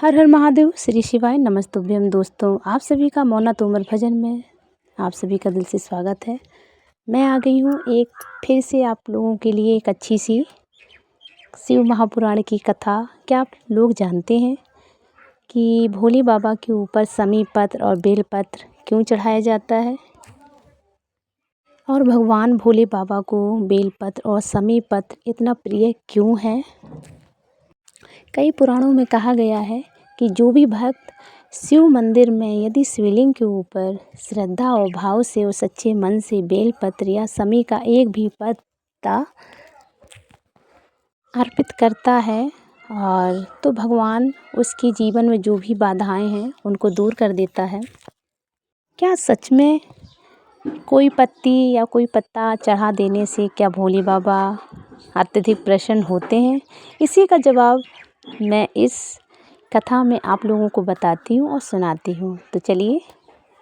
हर हर महादेव, श्री शिवाय नमस्तुभ्यम। दोस्तों, आप सभी का मौना तोमर भजन में आप सभी का दिल से स्वागत है। मैं आ गई हूँ एक फिर से आप लोगों के लिए एक अच्छी सी शिव महापुराण की कथा। क्या आप लोग जानते हैं कि भोले बाबा के ऊपर समी पत्र और बेलपत्र क्यों चढ़ाया जाता है, और भगवान भोले बाबा को बेलपत्र और समी पत्र इतना प्रिय क्यों है? कई पुराणों में कहा गया है कि जो भी भक्त शिव मंदिर में यदि शिवलिंग के ऊपर श्रद्धा और भाव से और सच्चे मन से बेलपत्र या समी का एक भी पत्ता अर्पित करता है और तो भगवान उसके जीवन में जो भी बाधाएं हैं उनको दूर कर देता है। क्या सच में कोई पत्ती या कोई पत्ता चढ़ा देने से क्या भोले बाबा अत्यधिक प्रसन्न होते हैं? इसी का जवाब मैं इस कथा में आप लोगों को बताती हूँ और सुनाती हूँ। तो चलिए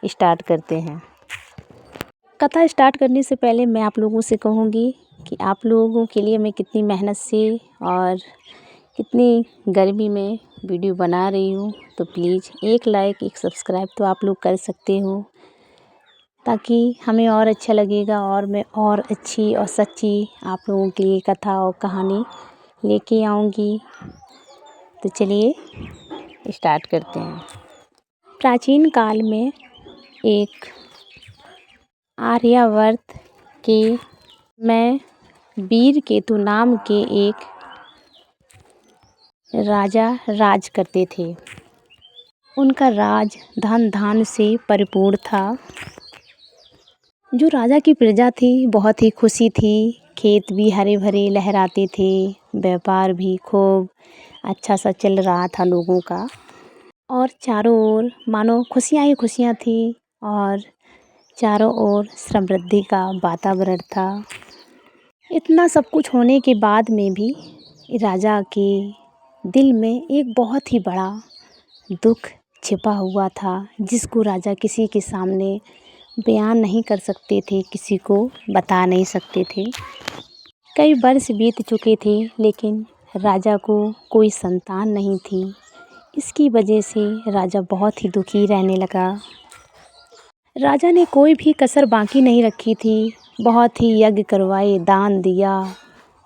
स्टार्ट करते हैं। कथा स्टार्ट करने से पहले मैं आप लोगों से कहूँगी कि आप लोगों के लिए मैं कितनी मेहनत से और कितनी गर्मी में वीडियो बना रही हूँ, तो प्लीज़ एक लाइक एक सब्सक्राइब तो आप लोग कर सकते हो, ताकि हमें और अच्छा लगेगा और मैं और अच्छी और सच्ची आप लोगों के लिए कथा और कहानी लेके आऊँगी। तो चलिए स्टार्ट करते हैं। प्राचीन काल में एक आर्यावर्त के में वीरकेतु नाम के एक राजा राज करते थे। उनका राज धन धान्य से परिपूर्ण था। जो राजा की प्रजा थी बहुत ही खुशी थी। खेत भी हरे भरे लहराते थे, व्यापार भी खूब अच्छा सा चल रहा था लोगों का, और चारों ओर मानो खुशियाँ ही खुशियाँ थी और चारों ओर समृद्धि का वातावरण था। इतना सब कुछ होने के बाद में भी राजा के दिल में एक बहुत ही बड़ा दुख छिपा हुआ था, जिसको राजा किसी के सामने बयान नहीं कर सकते थे, किसी को बता नहीं सकते थे। कई वर्ष बीत चुके थे लेकिन राजा को कोई संतान नहीं थी। इसकी वजह से राजा बहुत ही दुखी रहने लगा। राजा ने कोई भी कसर बाकी नहीं रखी थी। बहुत ही यज्ञ करवाए, दान दिया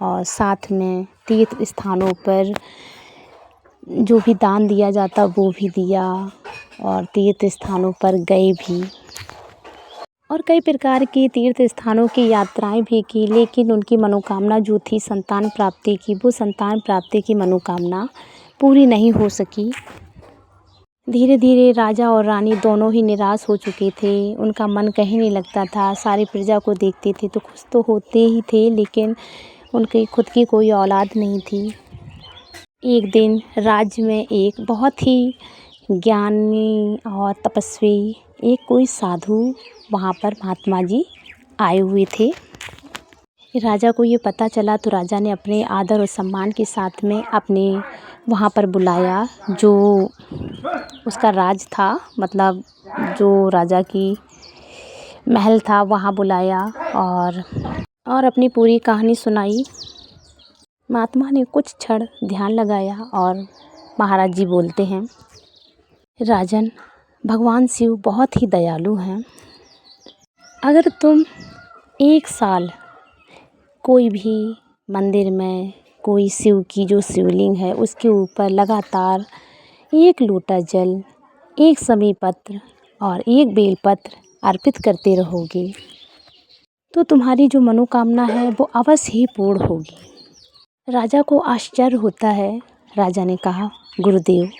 और साथ में तीर्थ स्थानों पर जो भी दान दिया जाता वो भी दिया और तीर्थ स्थानों पर गए भी, और कई प्रकार की तीर्थ स्थानों की यात्राएं भी की। लेकिन उनकी मनोकामना जो थी संतान प्राप्ति की, वो संतान प्राप्ति की मनोकामना पूरी नहीं हो सकी। धीरे धीरे राजा और रानी दोनों ही निराश हो चुके थे। उनका मन कहीं नहीं लगता था। सारी प्रजा को देखते थे तो खुश तो होते ही थे, लेकिन उनकी खुद की कोई औलाद नहीं थी। एक दिन राज्य में एक बहुत ही ज्ञानी और तपस्वी एक कोई साधु वहाँ पर महात्मा जी आए हुए थे। राजा को ये पता चला तो राजा ने अपने आदर और सम्मान के साथ में अपने वहाँ पर बुलाया, जो उसका राज था, मतलब जो राजा की महल था वहाँ बुलाया और अपनी पूरी कहानी सुनाई। महात्मा ने कुछ क्षण ध्यान लगाया और महाराज जी बोलते हैं, राजन, भगवान शिव बहुत ही दयालु हैं। अगर तुम एक साल कोई भी मंदिर में कोई शिव की जो शिवलिंग है उसके ऊपर लगातार एक लोटा जल, एक समी पत्र और एक बेलपत्र अर्पित करते रहोगे तो तुम्हारी जो मनोकामना है वो अवश्य ही पूर्ण होगी। राजा को आश्चर्य होता है। राजा ने कहा, गुरुदेव,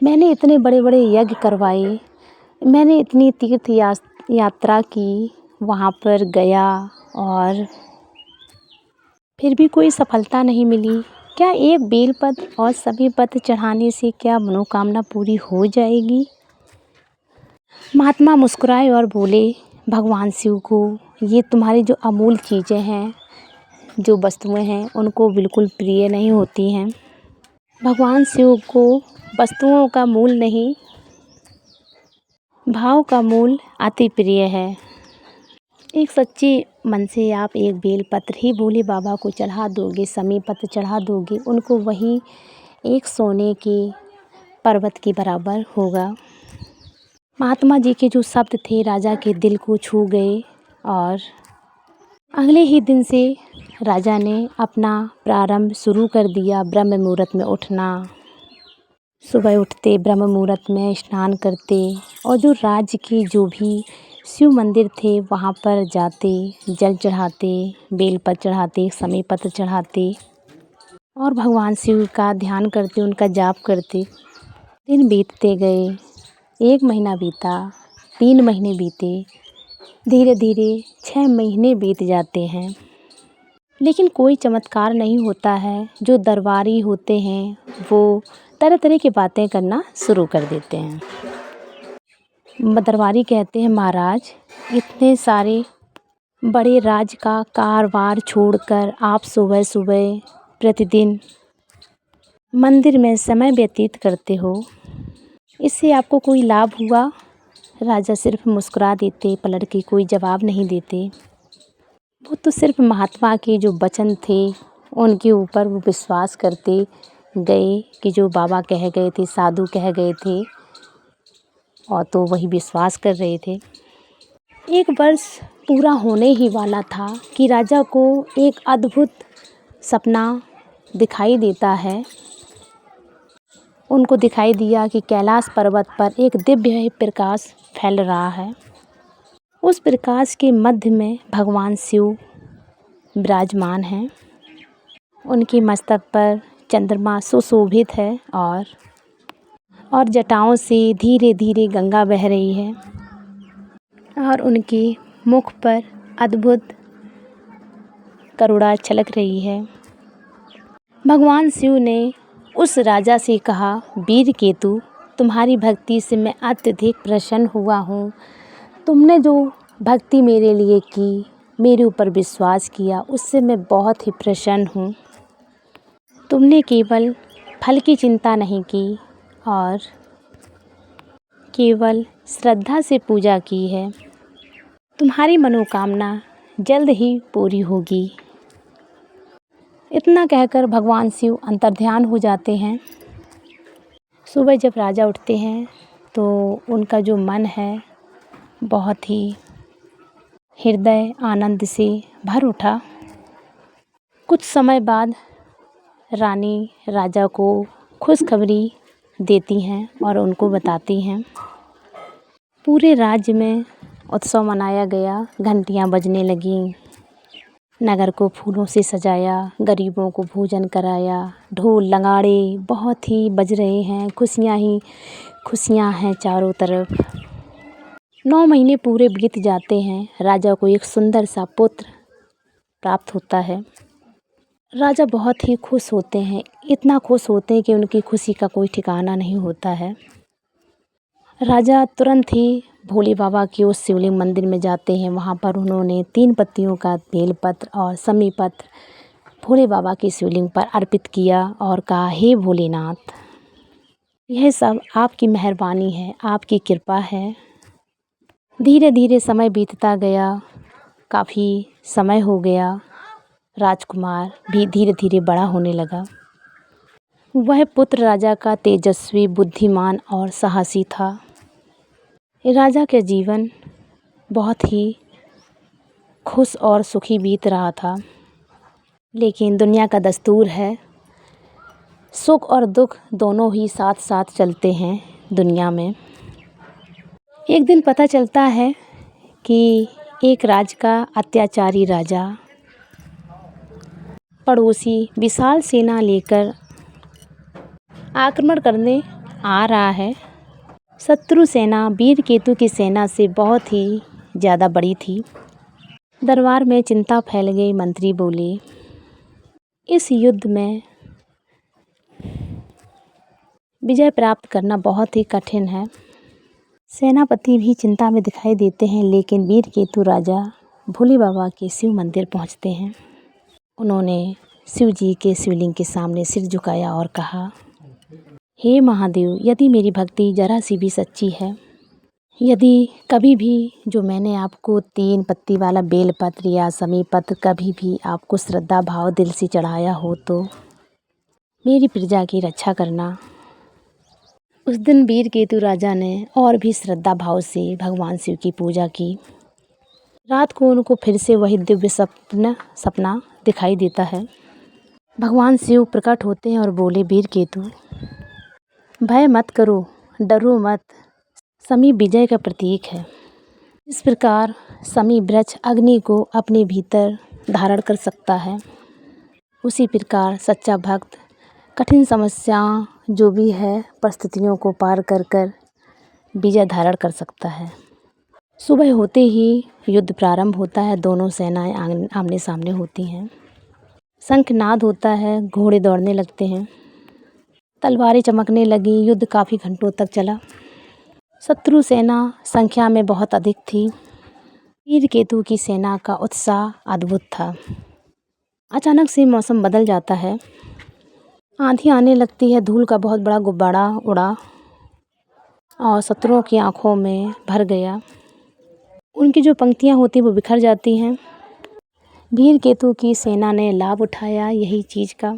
मैंने इतने बड़े बड़े यज्ञ करवाए, मैंने इतनी तीर्थ यात्रा की, वहाँ पर गया और फिर भी कोई सफलता नहीं मिली। क्या एक बेलपत्र और सभी पत्र चढ़ाने से क्या मनोकामना पूरी हो जाएगी? महात्मा मुस्कुराए और बोले, भगवान शिव को ये तुम्हारी जो अमूल चीज़ें हैं, जो वस्तुएं हैं, उनको बिल्कुल प्रिय नहीं होती हैं। भगवान शिव को वस्तुओं का मूल नहीं, भाव का मूल अति प्रिय है। एक सच्ची मन से आप एक बेलपत्र ही भोले बाबा को चढ़ा दोगे, समी पत्र चढ़ा दोगे, उनको वही एक सोने की पर्वत के बराबर होगा। महात्मा जी के जो शब्द थे राजा के दिल को छू गए और अगले ही दिन से राजा ने अपना प्रारंभ शुरू कर दिया ब्रह्म मुहूर्त में उठना। सुबह उठते, ब्रह्म मुहूर्त में स्नान करते और जो राज्य के जो भी शिव मंदिर थे वहाँ पर जाते, जल चढ़ाते, बेलपत्र चढ़ाते, समी पत्र चढ़ाते और भगवान शिव का ध्यान करते, उनका जाप करते। दिन बीतते गए, 1 महीना बीता, 3 महीने बीते, धीरे धीरे 6 महीने बीत जाते हैं, लेकिन कोई चमत्कार नहीं होता है। जो दरबारी होते हैं वो तरह तरह की बातें करना शुरू कर देते हैं। दरबारी कहते हैं, महाराज इतने सारे बड़े राज का कारभार छोड़कर आप सुबह सुबह प्रतिदिन मंदिर में समय व्यतीत करते हो, इससे आपको कोई लाभ हुआ? राजा सिर्फ मुस्कुरा देते, पलट के कोई जवाब नहीं देते। वो तो सिर्फ महात्मा के जो वचन थे उनके ऊपर वो विश्वास करते गए कि जो बाबा कह गए थे, साधु कह गए थे, और तो वही विश्वास कर रहे थे। 1 वर्ष पूरा होने ही वाला था कि राजा को एक अद्भुत सपना दिखाई देता है। उनको दिखाई दिया कि कैलाश पर्वत पर एक दिव्य प्रकाश फैल रहा है। उस प्रकाश के मध्य में भगवान शिव विराजमान हैं। उनके मस्तक पर चंद्रमा सुशोभित है और जटाओं से धीरे धीरे गंगा बह रही है और उनके मुख पर अद्भुत करुणा छलक रही है। भगवान शिव ने उस राजा से कहा, वीर केतु, तुम्हारी भक्ति से मैं अत्यधिक प्रसन्न हुआ हूँ। तुमने जो भक्ति मेरे लिए की, मेरे ऊपर विश्वास किया, उससे मैं बहुत ही प्रसन्न हूँ। तुमने केवल फल की चिंता नहीं की और केवल श्रद्धा से पूजा की है। तुम्हारी मनोकामना जल्द ही पूरी होगी। इतना कहकर भगवान शिव अंतर्ध्यान हो जाते हैं। सुबह जब राजा उठते हैं तो उनका जो मन है बहुत ही हृदय आनंद से भर उठा। कुछ समय बाद रानी राजा को खुशखबरी देती हैं और उनको बताती हैं। पूरे राज्य में उत्सव मनाया गया, घंटियां बजने लगीं, नगर को फूलों से सजाया, गरीबों को भोजन कराया, ढोल नगाड़े बहुत ही बज रहे हैं, खुशियां ही खुशियां हैं चारों तरफ। 9 महीने पूरे बीत जाते हैं। राजा को एक सुंदर सा पुत्र प्राप्त होता है। राजा बहुत ही खुश होते हैं, इतना खुश होते हैं कि उनकी खुशी का कोई ठिकाना नहीं होता है। राजा तुरंत ही भोले बाबा के उस शिवलिंग मंदिर में जाते हैं। वहाँ पर उन्होंने 3 पत्तियों का बेलपत्र और समी पत्र भोले बाबा के शिवलिंग पर अर्पित किया और कहा, हे भोलेनाथ, यह सब आपकी मेहरबानी है, आपकी कृपा है। धीरे धीरे समय बीतता गया, काफ़ी समय हो गया। राजकुमार भी धीरे धीरे बड़ा होने लगा। वह पुत्र राजा का तेजस्वी, बुद्धिमान और साहसी था। राजा का जीवन बहुत ही खुश और सुखी बीत रहा था। लेकिन दुनिया का दस्तूर है, सुख और दुख दोनों ही साथ साथ चलते हैं दुनिया में। एक दिन पता चलता है कि एक राज्य का अत्याचारी राजा पड़ोसी विशाल सेना लेकर आक्रमण करने आ रहा है। शत्रु सेना वीर केतु की सेना से बहुत ही ज़्यादा बड़ी थी। दरबार में चिंता फैल गई। मंत्री बोले, इस युद्ध में विजय प्राप्त करना बहुत ही कठिन है। सेनापति भी चिंता में दिखाई देते हैं, लेकिन वीर केतु राजा भोले बाबा के शिव मंदिर पहुंचते हैं। उन्होंने शिव जी के शिवलिंग के सामने सिर झुकाया और कहा, हे महादेव, यदि मेरी भक्ति जरा सी भी सच्ची है, यदि कभी भी जो मैंने आपको 3 पत्ती वाला बेलपत्र या समी पत्र कभी भी आपको श्रद्धा भाव दिल से चढ़ाया हो, तो मेरी प्रजा की रक्षा करना। उस दिन वीरकेतु राजा ने और भी श्रद्धा भाव से भगवान शिव की पूजा की। रात को उनको फिर से वही दिव्य सपना दिखाई देता है। भगवान शिव प्रकट होते हैं और बोले, वीरकेतु भय मत करो, डरो मत, शमी विजय का प्रतीक है। इस प्रकार शमी वृक्ष अग्नि को अपने भीतर धारण कर सकता है, उसी प्रकार सच्चा भक्त कठिन समस्याओं जो भी है परिस्थितियों को पार कर कर विजय धारण कर सकता है। सुबह होते ही युद्ध प्रारंभ होता है। दोनों सेनाएं आमने सामने होती हैं। शंखनाद होता है, घोड़े दौड़ने लगते हैं, तलवारें चमकने लगी। युद्ध काफ़ी घंटों तक चला। शत्रु सेना संख्या में बहुत अधिक थी। वीरकेतु की सेना का उत्साह अद्भुत था। अचानक से मौसम बदल जाता है, आंधी आने लगती है, धूल का बहुत बड़ा गुब्बारा उड़ा और शत्रुओं की आंखों में भर गया। उनकी जो पंक्तियां होती वो बिखर जाती हैं। वीरकेतु की सेना ने लाभ उठाया यही चीज़ का।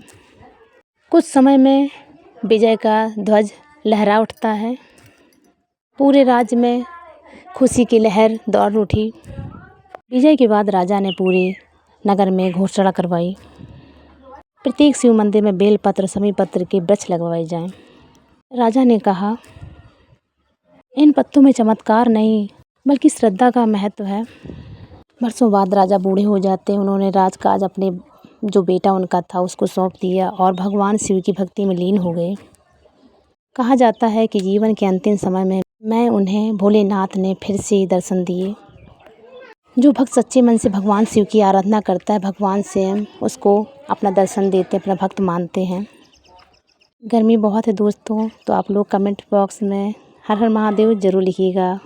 कुछ समय में विजय का ध्वज लहरा उठता है। पूरे राज्य में खुशी की लहर दौड़ उठी। विजय के बाद राजा ने पूरे नगर में घोषणा करवाई, प्रत्येक शिव मंदिर में बेलपत्र शमी पत्र के वृक्ष लगवाए जाएं। राजा ने कहा, इन पत्तों में चमत्कार नहीं बल्कि श्रद्धा का महत्व है। वर्षों बाद राजा बूढ़े हो जाते हैं। उन्होंने राजकाज अपने जो बेटा उनका था उसको सौंप दिया और भगवान शिव की भक्ति में लीन हो गए। कहा जाता है कि जीवन के अंतिम समय में उन्हें भोलेनाथ ने फिर से दर्शन दिए। जो भक्त सच्चे मन से भगवान शिव की आराधना करता है, भगवान स्वयं उसको अपना दर्शन देते, अपना भक्त मानते हैं। गर्मी बहुत है दोस्तों, तो आप लोग कमेंट बॉक्स में हर हर महादेव ज़रूर लिखिएगा।